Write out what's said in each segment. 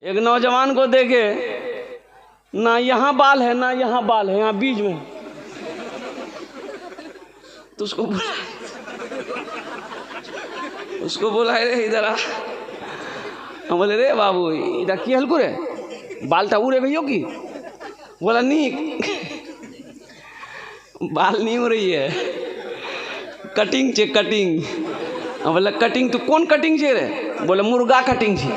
एक नौजवान को देखे, ना यहाँ बाल है ना यहाँ बाल है, यहाँ बीच में, तो उसको बोला रे इधर आ। हम बोले रे बाबू इधर की हल्कू रे बाल टा उड़े भैया की? बोला नहीं बाल नहीं हो रही है, कटिंग चे कटिंग। हम बोला कटिंग तो कौन कटिंग छे रे? बोले मुर्गा कटिंग छे।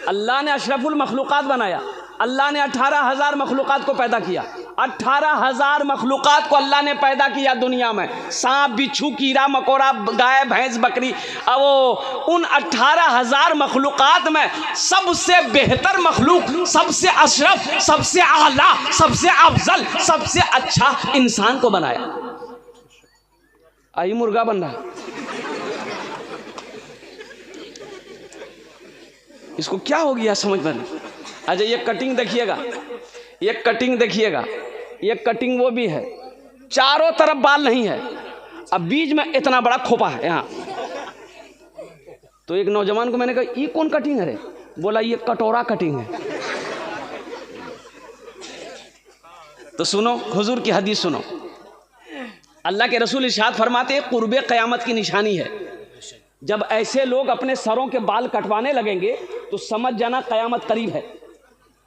अल्लाह ने अशरफुल मखलूक़ात बनाया, अल्लाह ने 18,000 मखलूक़ात को पैदा किया, 18,000 मखलूक़ात को अल्लाह ने पैदा किया दुनिया में, सांप बिच्छू कीड़ा मकोड़ा गाय भैंस बकरी। अब वो उन 18,000 मखलूक़ात में सबसे बेहतर मखलूक, सबसे अशरफ, सबसे आला, सबसे अफजल, सबसे अच्छा इंसान को बनाया। आई मुर्गा बन रहा, इसको क्या हो गया समझ में नहीं। अच्छा ये कटिंग देखिएगा, ये कटिंग देखिएगा, ये कटिंग वो भी है, चारों तरफ बाल नहीं है, अब बीच में इतना बड़ा खोपा है यहाँ। तो एक नौजवान को मैंने कहा ये कौन कटिंग है रे? बोला ये कटोरा कटिंग है। तो सुनो हुजूर की हदीस सुनो, अल्लाह के रसूल इरशाद फरमाते हैं कुर्बे क़यामत की निशानी है, जब ऐसे लोग अपने सरों के बाल कटवाने लगेंगे तो समझ जाना क़यामत करीब है।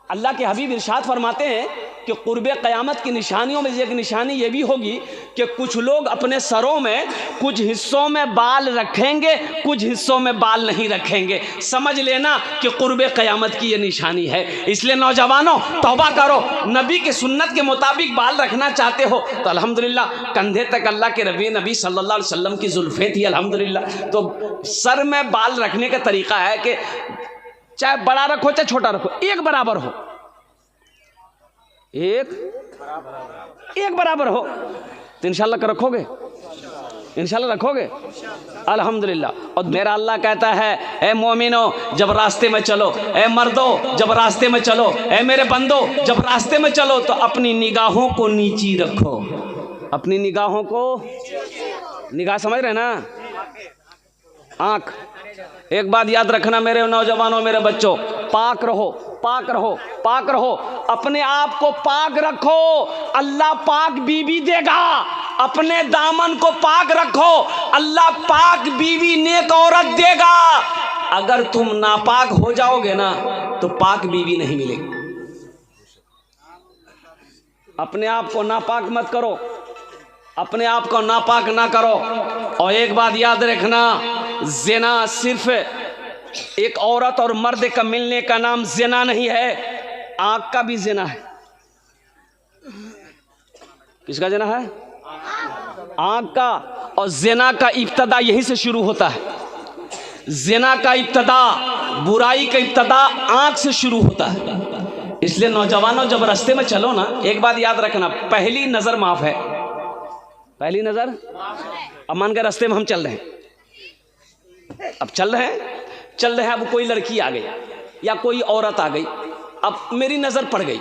अल्लाह के हबीब इरशाद फरमाते हैं कि कुर्बे क़यामत की निशानियों में एक निशानी ये भी होगी कि कुछ लोग अपने सरों में कुछ हिस्सों में बाल रखेंगे, कुछ हिस्सों में बाल नहीं रखेंगे। समझ लेना कि कुर्बे क़यामत की ये निशानी है। इसलिए नौजवानों तौबा करो, नबी की सुन्नत के मुताबिक बाल रखना चाहते हो तो अल्हम्दुलिल्लाह कंधे तक अल्लाह के नबी सल्लल्लाहु अलैहि वसल्लम की जुल्फ़ें थी अल्हम्दुलिल्लाह। तो सर में बाल रखने का तरीक़ा है कि चाहे बड़ा रखो चाहे छोटा रखो, एक बराबर हो, एक बराबर हो तो इंशाल्लाह का रखोगे, इंशाल्लाह रखोगे अल्हम्दुलिल्लाह। और मेरा अल्लाह कहता है ए मोमिनो जब रास्ते में चलो, ए मर्दो जब रास्ते में चलो, ए मेरे बंदो जब रास्ते में चलो तो अपनी निगाहों को नीची रखो, अपनी निगाहों को, निगाह समझ रहे ना, आँख। एक बात याद रखना मेरे नौजवानों, मेरे बच्चों, पाक रहो, पाक रहो, पाक रहो, अपने आप को पाक रखो, अल्लाह पाक बीवी देगा। अपने दामन को पाक रखो, अल्लाह पाक बीवी नेक औरत देगा। अगर तुम नापाक हो जाओगे ना तो पाक बीवी नहीं मिलेगी। अपने आप को नापाक मत करो, अपने आप को नापाक ना करो। और एक बात याद रखना, ज़िना सिर्फ एक औरत और मर्द का मिलने का नाम ज़िना नहीं है, आँख का भी ज़िना है। किसका ज़िना है? आँख का। और ज़िना का इब्तदा यहीं से शुरू होता है। ज़िना का इब्तदा, बुराई का इब्तदा आँख से शुरू होता है। इसलिए नौजवानों जब रास्ते में चलो ना, एक बात याद रखना, पहली नज़र माफ़ है, पहली नज़र। अब मान के रास्ते में हम चल रहे हैं, अब चल रहे हैं, अब कोई लड़की आ गई या कोई औरत आ गई, अब मेरी नज़र पड़ गई,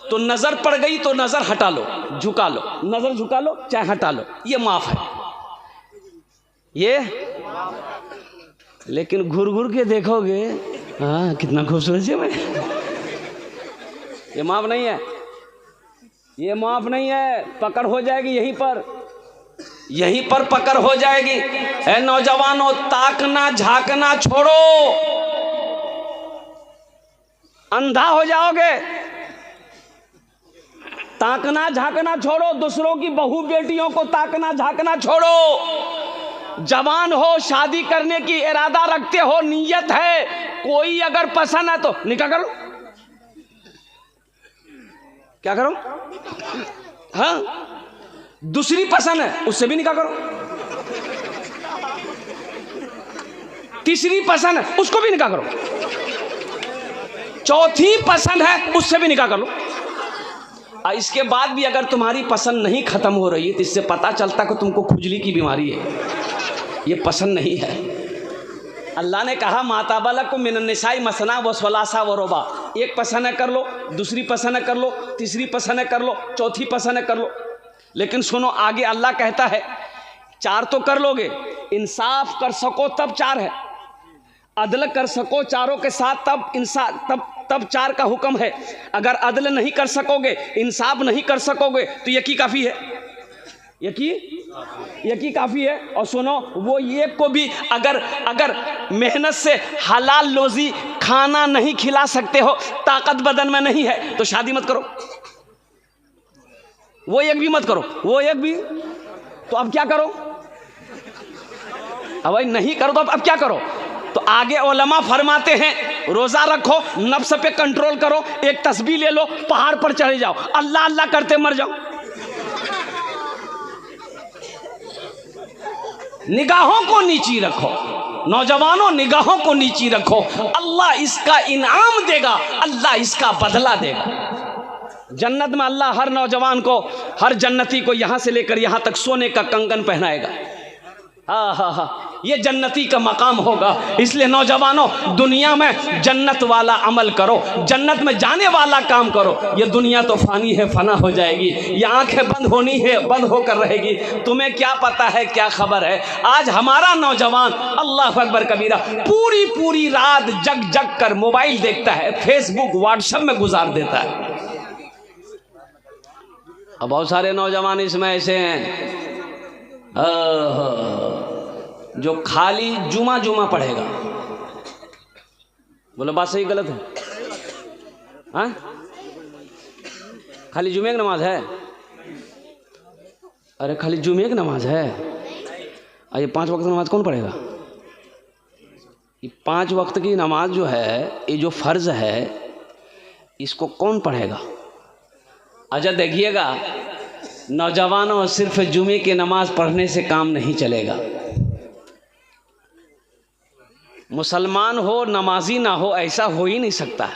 तो नज़र पड़ गई तो नज़र हटा लो, झुका लो, नज़र झुका लो चाहे हटा लो, ये माफ़ है, ये। लेकिन घूर घूर के देखोगे, हाँ कितना खूबसूरत है मैं, ये माफ़ नहीं है, ये माफ़ नहीं है, पकड़ हो जाएगी यहीं पर, यहीं पर पकड़ हो जाएगी। ए नौजवानों ताकना झांकना छोड़ो, अंधा हो जाओगे। ताकना झांकना छोड़ो, दूसरों की बहू बेटियों को ताकना झांकना छोड़ो। जवान हो, शादी करने की इरादा रखते हो, नीयत है, कोई अगर पसंद है तो निकाह करो। क्या करो? हाँ, दूसरी पसंद है उससे भी निकाह करो, तीसरी पसंद है उसको भी निकाह करो, चौथी पसंद है उससे भी निकाह कर लो। इसके बाद भी अगर तुम्हारी पसंद नहीं खत्म हो रही है तो इससे पता चलता कि तुमको खुजली की बीमारी है, ये पसंद नहीं है। अल्लाह ने कहा माताबलक को मिनन्निसाई मसना व सलासा व रुबा, एक पसंद है कर लो, दूसरी पसंद है कर लो, तीसरी पसंद है कर लो, चौथी पसंद है कर लो। लेकिन सुनो आगे अल्लाह कहता है 4 तो कर लोगे, इंसाफ कर सको तब 4 है, अदल कर सको चारों के साथ तब इंसाफ तब चार का हुक्म है। अगर अदल नहीं कर सकोगे, इंसाफ नहीं कर सकोगे तो यकी काफ़ी है, यकी काफ़ी है। और सुनो, वो एक को भी अगर मेहनत से हलाल रोज़ी खाना नहीं खिला सकते हो, ताकत बदन में नहीं है, तो शादी मत करो, वो एक भी मत करो, वो एक भी। तो अब क्या करो? अब भाई नहीं करो तो अब क्या करो? तो आगे उलमा फरमाते हैं रोज़ा रखो, नफ्स पे कंट्रोल करो, एक तस्बीह ले लो, पहाड़ पर चढ़े जाओ, अल्लाह अल्लाह करते मर जाओ। निगाहों को नीची रखो नौजवानों, निगाहों को नीची रखो, अल्लाह इसका इनाम देगा, अल्लाह इसका बदला देगा। जन्नत में अल्लाह हर नौजवान को, हर जन्नती को यहाँ से लेकर यहाँ तक सोने का कंगन पहनाएगा। हाँ, ये जन्नती का मकाम होगा। इसलिए नौजवानों, दुनिया में जन्नत वाला अमल करो, जन्नत में जाने वाला काम करो। ये दुनिया तो फानी है, फना हो जाएगी, ये आंखें बंद होनी है, बंद होकर रहेगी। तुम्हें क्या पता है, क्या खबर है? आज हमारा नौजवान अल्लाह अकबर कबीरा पूरी रात जग कर मोबाइल देखता है, फेसबुक व्हाट्सएप में गुजार देता है। अब बहुत सारे नौजवान इसमें ऐसे हैं जो खाली जुमा पढ़ेगा। बोलो बात सही गलत है? हाँ, खाली जुमे की नमाज है? अरे खाली जुमे की नमाज है? ये 5 वक्त नमाज कौन पढ़ेगा? ये 5 वक्त की नमाज जो है, ये जो फर्ज है, इसको कौन पढ़ेगा? अच्छा देखिएगा नौजवानों, सिर्फ जुमे की नमाज पढ़ने से काम नहीं चलेगा। मुसलमान हो नमाजी ना हो, ऐसा हो ही नहीं सकता।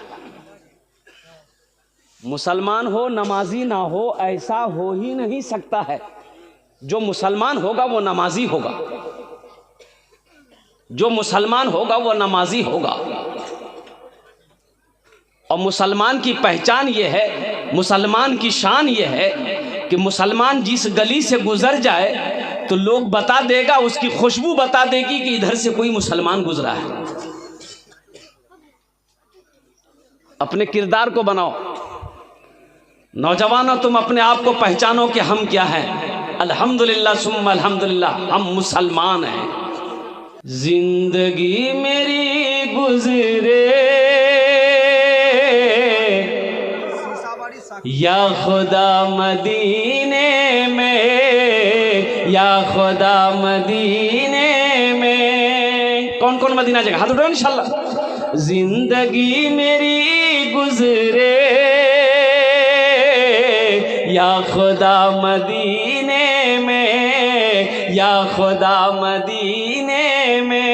मुसलमान हो नमाजी ना हो, ऐसा हो ही नहीं सकता है। जो मुसलमान होगा वो नमाजी होगा, जो मुसलमान होगा वो नमाजी होगा। और मुसलमान की पहचान ये है, मुसलमान की शान ये है कि मुसलमान जिस गली से गुजर जाए तो लोग बता देगा, उसकी खुशबू बता देगी कि इधर से कोई मुसलमान गुजरा है। अपने किरदार को बनाओ नौजवानों, तुम अपने आप को पहचानो कि हम क्या हैं। अल्हम्दुलिल्लाह सुम्मा अल्हम्दुलिल्लाह, हम मुसलमान हैं। जिंदगी मेरी गुजरे या खुदा मदीने में, या खुदा मदीने में। कौन कौन मदीना जाएगा? हाथ उठाओ इंशाल्लाह। जिंदगी मेरी गुजरे या खुदा मदीने में, या खुदा मदीने में।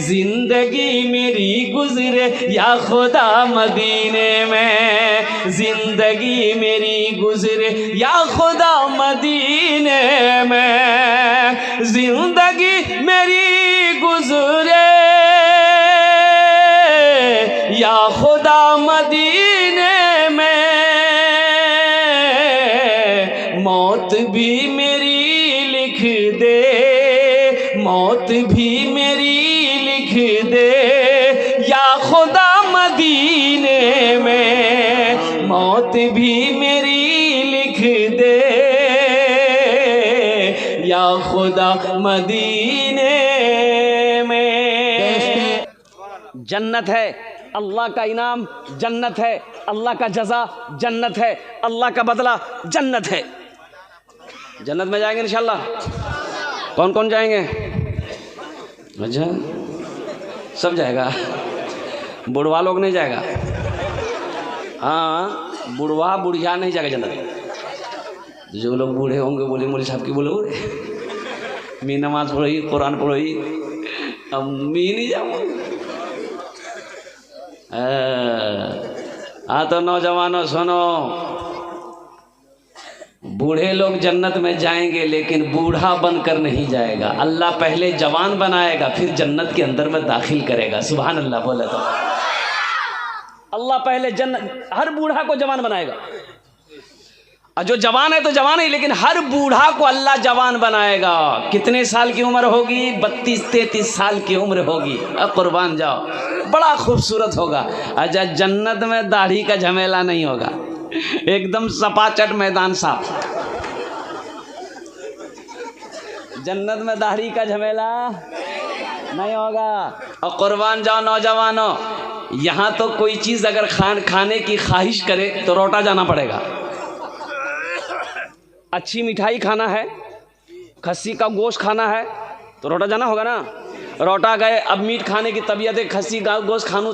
जिंदगी मेरी गुजरे या खुदा मदीने में, जिंदगी मेरी गुजरे या खुदा मदीने में। जिंदगी मेरी गुजरे या खुदा मदीने में। मौत भी मेरी लिख दे, मौत भी मेरी लिख दे या खुदा मदीने में। मौत भी मेरी लिख दे या खुदा मदीने में। जन्नत है, अल्लाह का इनाम जन्नत है, अल्लाह का जज़ा जन्नत है, अल्लाह का बदला जन्नत है। जन्नत में जाएंगे इंशाल्लाह। कौन कौन जाएंगे? अच्छा, सब जाएगा, बुढ़वा लोग नहीं जाएगा। हाँ, बुढ़वा बुढ़िया नहीं जाएगा जन्नत। जो लोग बूढ़े होंगे बोले मौलवी साहब की बोलो मैं नमाज पढ़ी, कुरान पढ़ी, अब मैं नहीं जाऊँगा। हाँ तो नौजवानों सुनो, बूढ़े लोग जन्नत में जाएंगे लेकिन बूढ़ा बनकर नहीं जाएगा। अल्लाह पहले जवान बनाएगा, फिर जन्नत के अंदर में दाखिल करेगा। सुभान अल्लाह बोले तो। अल्लाह पहले जन्नत, हर बूढ़ा को जवान बनाएगा। और जो जवान है तो जवान है, लेकिन हर बूढ़ा को अल्लाह जवान बनाएगा। कितने साल की उम्र होगी? 32-33 साल की उम्र होगी। कुर्बान जाओ, बड़ा खूबसूरत होगा। अच्छा, जन्नत में दाढ़ी का झमेला नहीं होगा, एकदम सपाचट मैदान साफ। जन्नत में दाढ़ी का झमेला नहीं होगा। और कुर्बान जाओ नौजवानों, यहाँ तो कोई चीज़ अगर खाने की ख्वाहिश करे तो रोटा जाना पड़ेगा। अच्छी मिठाई खाना है, खस्सी का गोश्त खाना है तो रोटा जाना होगा ना। रोटा गए, अब मीट खाने की तबीयत है, खस्सी का गोश्त खानू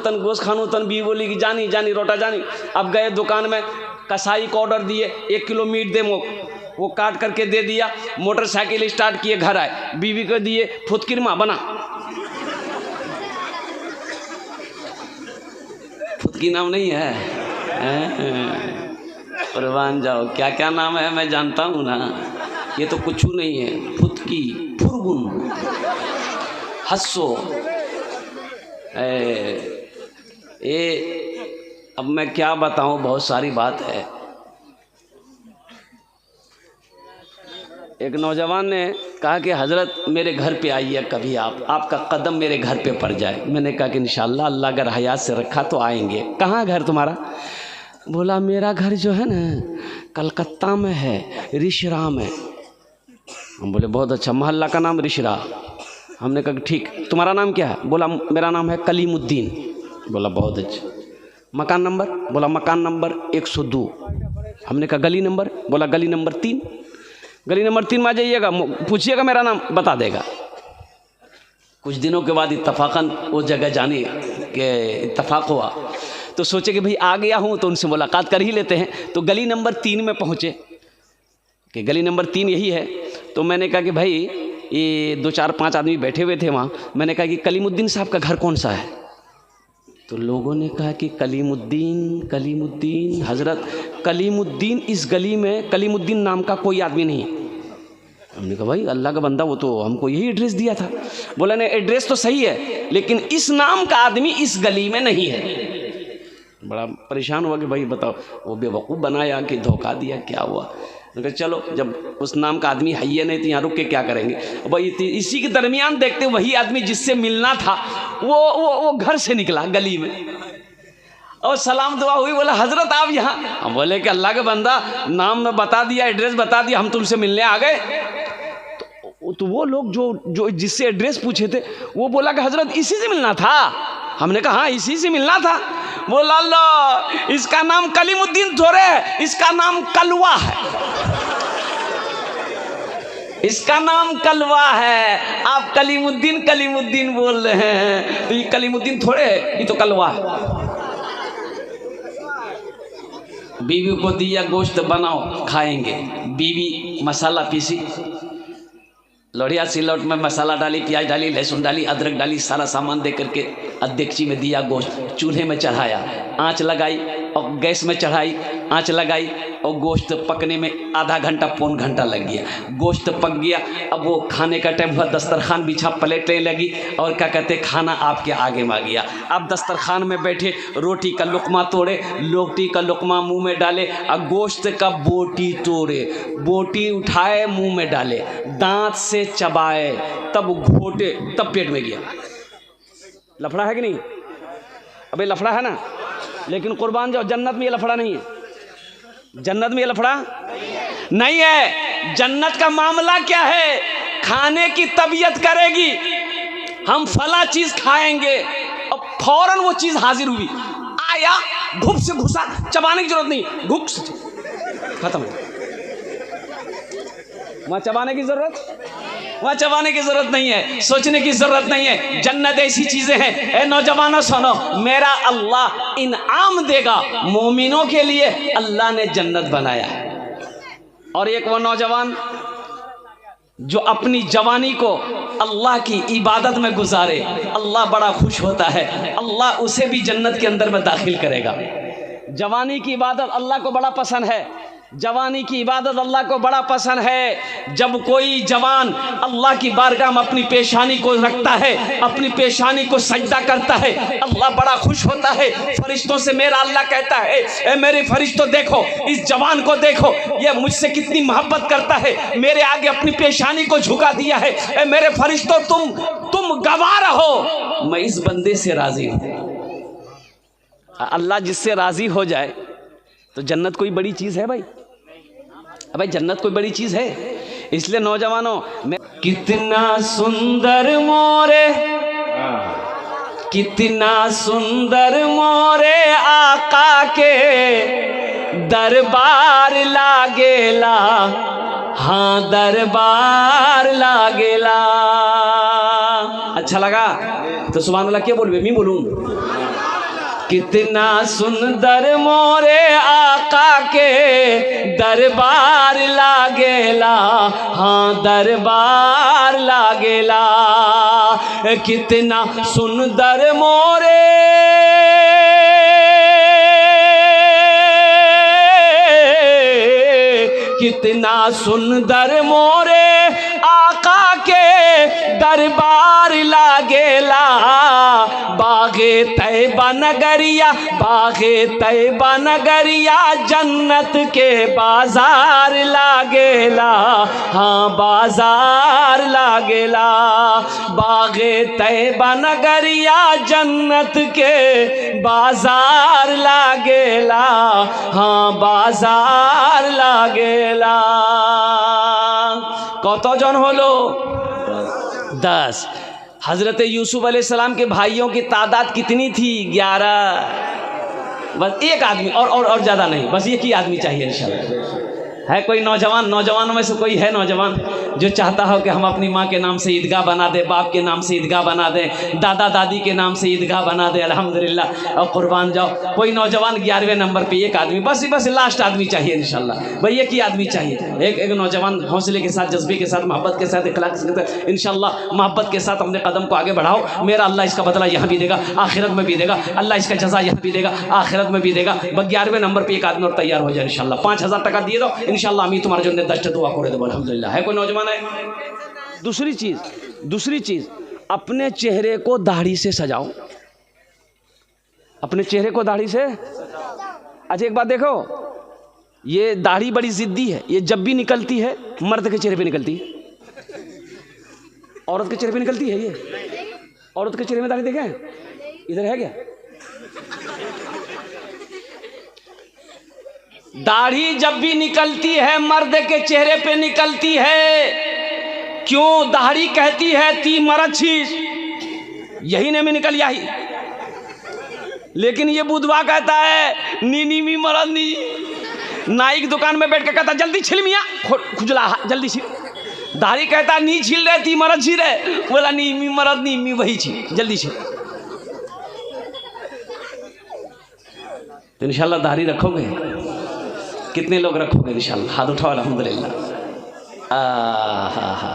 तन बी बोली कि जानी जानी रोटा जानी। अब गए दुकान में, कसाई को ऑर्डर दिए 1 किलो मीट दे, वो काट करके दे दिया। मोटरसाइकिल स्टार्ट किए, घर आए, बीवी को दिए, फुतकिरमा बना। फुतकी नाम नहीं है? कुर्बान जाओ, क्या क्या नाम है मैं जानता हूँ ना, ये तो कुछ नहीं है। फुतकी, फुरगुन, हस्सो, ये अब मैं क्या बताऊँ, बहुत सारी बात है। एक नौजवान ने कहा कि हज़रत मेरे घर पे आइए कभी, आपका कदम मेरे घर पे पड़ जाए। मैंने कहा कि इंशाअल्लाह अल्लाह अगर हयात से रखा तो आएंगे। कहाँ घर तुम्हारा? बोला मेरा घर जो है ना कलकत्ता में है, रिशरा में। हम बोले बहुत अच्छा, मोहल्ला का नाम रिशरा। हमने कहा ठीक, तुम्हारा नाम क्या है? बोला मेरा नाम है कलीमुद्दीन। बोला बहुत अच्छा। मकान नंबर? बोला मकान नंबर 102। हमने कहा गली नंबर? बोला गली नंबर 3। गली नंबर 3 में आ जाइएगा, पूछिएगा मेरा नाम, बता देगा। कुछ दिनों के बाद इत्तफाकन वो जगह जाने के इत्तफाक हुआ, तो सोचे कि भाई आ गया हूँ तो उनसे मुलाकात कर ही लेते हैं। तो गली नंबर 3 में पहुँचे कि गली नंबर 3 यही है। तो मैंने कहा कि भाई ये 2-4-5 आदमी बैठे हुए थे वहाँ। मैंने कहा कि कलीमुद्दीन साहब का घर कौन सा है? तो लोगों ने कहा कि कलीमुद्दीन हज़रत कलीमुद्दीन, इस गली में कलीमुद्दीन नाम का कोई आदमी नहीं है। हमने कहा भाई अल्लाह का बंदा, वो तो हमको यही एड्रेस दिया था। बोला नहीं, एड्रेस तो सही है लेकिन इस नाम का आदमी इस गली में नहीं है। बड़ा परेशान हुआ कि भाई बताओ, वो बेवकूफ़ बनाया कि धोखा दिया, क्या हुआ? तो चलो, जब उस नाम का आदमी है ही नहीं तो यहाँ रुक के क्या करेंगे भाई। इसी के दरमियान देखते वही आदमी जिससे मिलना था वो घर से निकला गली में, और सलाम दुआ हुई। बोला हज़रत आप यहाँ? हम बोले कि अल्लाह के बंदा, नाम में बता दिया, एड्रेस बता दिया, हम तुमसे मिलने आ गए। तो वो लोग जो जिससे एड्रेस पूछे थे वो बोला कि हज़रत इसी से मिलना था। हमने कहा हाँ इसी से मिलना था। बोला लो, इसका नाम कलीमुद्दीन थोड़े है, इसका नाम कलवा है, इसका नाम कलवा है। आप कलीमुद्दीन बोल रहे हैं, तो ये कलीमुद्दीन थोड़े है, ये तो कलवा है। बीवी को दिया गोश्त बनाओ खाएंगे। बीवी मसाला पीसी, लोढ़िया सिलौट में मसाला डाली, प्याज डाली, लहसुन डाली, अदरक डाली, सारा सामान दे करके अध्यक्षी में दिया गोश्त, चूल्हे में चढ़ाया, आंच लगाई और गैस में चढ़ाई, आंच लगाई और गोश्त पकने में आधा घंटा पौन घंटा लग गया। गोश्त पक गया, अब वो खाने का टाइम हुआ, दस्तरखान बिछा, प्लेटें लगी और क्या कहते खाना आपके आगे में आ गया। अब दस्तरखान में बैठे, रोटी का लुकमा तोड़े, रोटी का लुकमा मुंह में डाले और गोश्त का बोटी तोड़े, बोटी उठाए मुंह में डाले, दांत से चबाए, तब घोटे, तब पेट में गया। लफड़ा है कि नहीं? अबे लफड़ा है ना, लेकिन कुर्बान जाओ, जन्नत में ये लफड़ा नहीं है। जन्नत में ये लफड़ा नहीं है। जन्नत का मामला क्या है? खाने की तबीयत करेगी, हम फला चीज खाएंगे और फौरन वो चीज हाजिर हुई, आया, घुप से घुसा, चबाने की जरूरत नहीं, घुप से खत्म। वहां चबाने की जरूरत नहीं है, सोचने की जरूरत नहीं है। जन्नत ऐसी चीजें हैं, ए नौजवानों सुनो, मेरा अल्लाह इनाम देगा मोमिनों के लिए। अल्लाह ने जन्नत बनाया है। और एक वो नौजवान जो अपनी जवानी को अल्लाह की इबादत में गुजारे, अल्लाह बड़ा खुश होता है, अल्लाह उसे भी जन्नत के अंदर में दाखिल करेगा। जवानी की इबादत अल्लाह को बड़ा पसंद है। जवानी की इबादत अल्लाह को बड़ा पसंद है। जब कोई जवान अल्लाह की बारगाह में अपनी पेशानी को रखता है, अपनी पेशानी को सजदा करता है, अल्लाह बड़ा खुश होता है। फरिश्तों से मेरा अल्लाह कहता है, ए मेरे फरिश्तों देखो इस जवान को, देखो ये मुझसे कितनी मोहब्बत करता है, मेरे आगे अपनी पेशानी को झुका दिया है। ए मेरे फरिश्तों तुम गवाह रहो, मैं इस बंदे से राजी हूँ। अल्लाह जिससे राजी हो जाए तो जन्नत कोई बड़ी चीज़ है भाई? भाई जन्नत कोई बड़ी चीज़ है? इसलिए नौजवानों, कितना सुंदर मोरे, कितना सुंदर मोरे आका के दरबार लागेला, हाँ दरबार लागेला। अच्छा लगा तो सुभान अल्लाह क्या बोलूँ? मैं बोलूँ कितना सुंदर मोरे आका के दरबार लागेला, हाँ दरबार लागेला। कितना सुंदर मोरे कितना सुंदर मोरे आका के दरबार लागेला। बागे तैबा नगरिया, बागे तैबा नगरिया जन्नत के बाजार लागेला, हाँ बाजार लागेला। बागे तैबा नगरिया जन्नत के बाजार लागेला, हाँ बाजार लागेला। কতজন হলো? 10। हज़रत यूसुफ अलैहिस्सलाम के भाइयों की तादाद कितनी थी? 11। बस एक आदमी और ज़्यादा नहीं, बस एक ही आदमी चाहिए इंशाल्लाह। है कोई नौजवान, नौजवानों में से कोई है नौजवान जो चाहता हो कि हम अपनी माँ के नाम से ईदगाह बना दे, बाप के नाम से ईदगाह बना दे, दादा दादी के नाम से ईदगाह बना दे? अल्हम्दुलिल्लाह, और कुर्बान जाओ। कोई नौजवान 11वें नंबर पे, एक आदमी, बस लास्ट आदमी चाहिए इंशाल्लाह। भाई एक ही आदमी चाहिए, एक नौजवान हौसले के साथ, जज्बे के साथ, मोहब्बत के साथ, इखलाक के साथ इंशाल्लाह मोहब्बत के साथ अपने कदम को आगे बढ़ाओ। मेरा अल्लाह इसका बदला यहाँ भी देगा, आखिरत में भी देगा। अल्लाह इसका जज़ा यहाँ भी देगा, आखिरत में भी देगा। 11वें नंबर पर एक आदमी और तैयार हो जाए इंशाल्लाह। 5000 টাকা দিয়ে দাও इंशाल्लाह, আমি तुम्हारे জন্য 10টা दुआ করে দেবো अल्हम्दुलिल्लाह। है कोई नौजवान है? दूसरी चीज़ अपने चेहरे को दाढ़ी से सजाओ, अपने चेहरे को दाढ़ी से। अच्छा एक बात देखो, ये दाढ़ी बड़ी जिद्दी है, ये जब भी निकलती है मर्द के चेहरे पे निकलती है, औरत के चेहरे पे निकलती है। ये औरत के चेहरे में दाढ़ी देखें, इधर है क्या? दाढ़ी जब भी निकलती है मर्द के चेहरे पे निकलती है। क्यों? दाढ़ी कहती है ती मरछीस, यही ने में निकल यही। लेकिन ये बुधवा कहता है नीनी मी मरद नी। नाई की दुकान में बैठ के कहता जल्दी छिल मियाँ, खुजला जल्दी छिल। दाढ़ी कहता नी छिल रहे ती मरद छिल रहे, बोला नी मी मरद नी मी वही छिल, जल्दी छिल। तो इंशाल्लाह दाढ़ी रखोगे? कितने लोग रखोगे इंशाल्लाह? हाथ उठाओ अल्हम्दुलिल्लाह। हा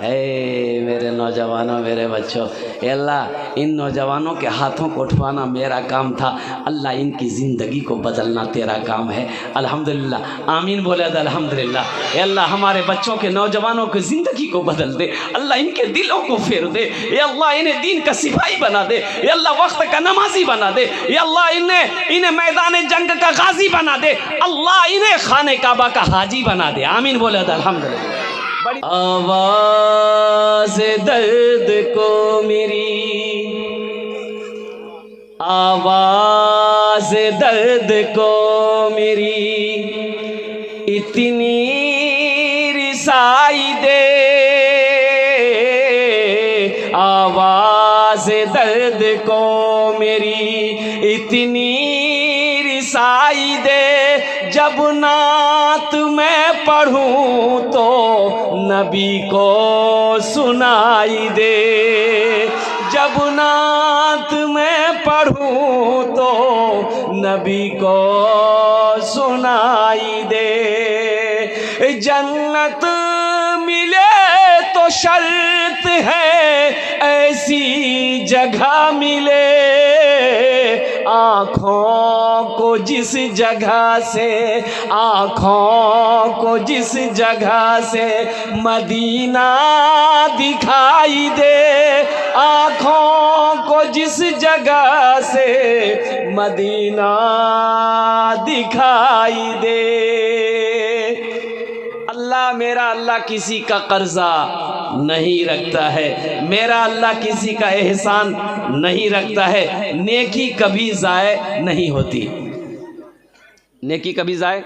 ए मेरे नौजवानों, मेरे बच्चों, अल्लाह इन नौजवानों के हाथों को उठवाना मेरा काम था, अल्लाह इनकी ज़िंदगी को बदलना तेरा काम है। अल्हम्दुलिल्लाह, आमीन बोले तो अल्हम्दुलिल्लाह। अल्लाह हमारे बच्चों के, नौजवानों की ज़िंदगी को बदल दे, अल्लाह इनके दिलों को फेर दे, अल्लाह इन्हें दीन का सिपाही बना दे, अल्लाह वक्त का नमाजी बना दे, अल्लाह इन्हें मैदान जंग का गाजी बना दे, अल्लाह इन्हें खाने काबा का हाजी बना दे। आमीन बोले तो अल्हम्दुलिल्लाह। आवाज़ दर्द को मेरी, आवाज़ दर्द को मेरी इतनी रिसाई दे, आवाज़ दर्द को मेरी इतनी रिसाई दे। जब नात मैं पढ़ूं तो नबी को सुनाई दे, जब नात मैं पढ़ूं तो नबी को सुनाई दे। जन्नत मिले तो शर्त है ऐसी जगह मिले, आँखों को जिस जगह से, आँखों को जिस जगह से मदीना दिखाई दे, आँखों को जिस जगह से मदीना दिखाई दे। अल्लाह, मेरा अल्लाह किसी का कर्जा नहीं रखता है, मेरा अल्लाह किसी का एहसान नहीं रखता है। नेकी कभी ज़ाय नहीं होती, नेकी कभी ज़ाय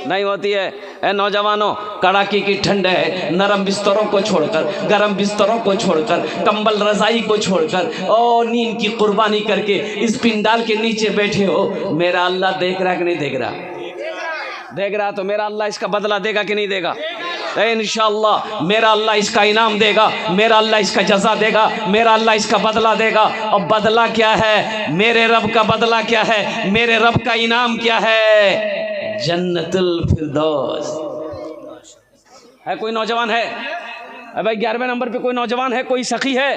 नहीं होती है। ए नौजवानों, कड़ाके की ठंड है, नरम बिस्तरों को छोड़कर, गरम बिस्तरों को छोड़कर, कंबल रज़ाई को छोड़कर और नींद की कुर्बानी करके इस पिंडाल के नीचे बैठे हो। मेरा अल्लाह देख रहा है कि नहीं देख रहा? देख रहा तो मेरा अल्लाह इसका बदला देगा कि नहीं देगा? इंशाअल्लाह मेरा अल्लाह इसका इनाम देगा, मेरा अल्लाह इसका जज़ा देगा, मेरा अल्लाह इसका बदला देगा। और बदला क्या है? मेरे रब का बदला क्या है? मेरे रब का इनाम क्या है? जन्नतुल फिरदौस है। कोई नौजवान है? अरे भाई 11वें नंबर पे कोई नौजवान है? कोई सखी है?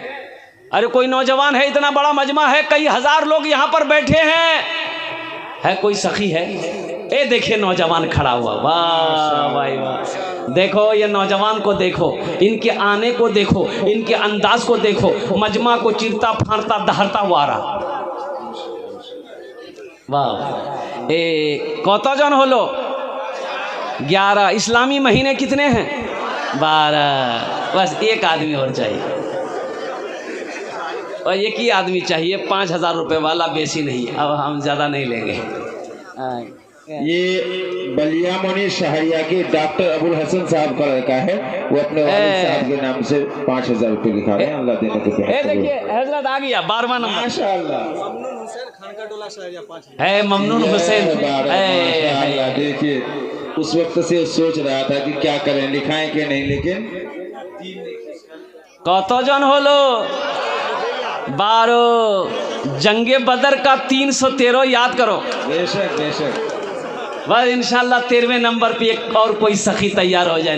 अरे कोई नौजवान है? इतना बड़ा मजमा है, कई हजार लोग यहाँ पर बैठे हैं, है कोई सखी है? ए देखिए नौजवान खड़ा हुआ, वाह भाई वाह। देखो ये नौजवान को देखो, इनके आने को देखो, इनके अंदाज को देखो, मजमा को चिरता फाड़ता दहरता हुआ रहा। वाह। कतजन हलो? 11। इस्लामी महीने कितने हैं? 12। बस एक आदमी और चाहिए, और एक ही आदमी चाहिए, 5000 रुपये वाला, बेसी नहीं। अब हम ज़्यादा नहीं लेंगे। ये बलिया मोनी शहरिया के डॉक्टर अबुल हसन साहब का लड़का है, वो अपने वालिद साहब के नाम से 5000 रुपये लिखा रहे हैं। अल्लाह देने को तैयार है। देखिए हजरत आ गया 12वां नंबर, माशाअल्लाह है ममनून हुसैन। देखिए उस वक्त से सोच रहा था कि क्या करें, लिखाएं कि नहीं, लेकिन कतजन हलो? 12। जंगे बदर का 313 याद करो। बेशक बेशक। बस इंशाल्लाह 13वें नंबर पे एक और कोई सखी तैयार हो जाए।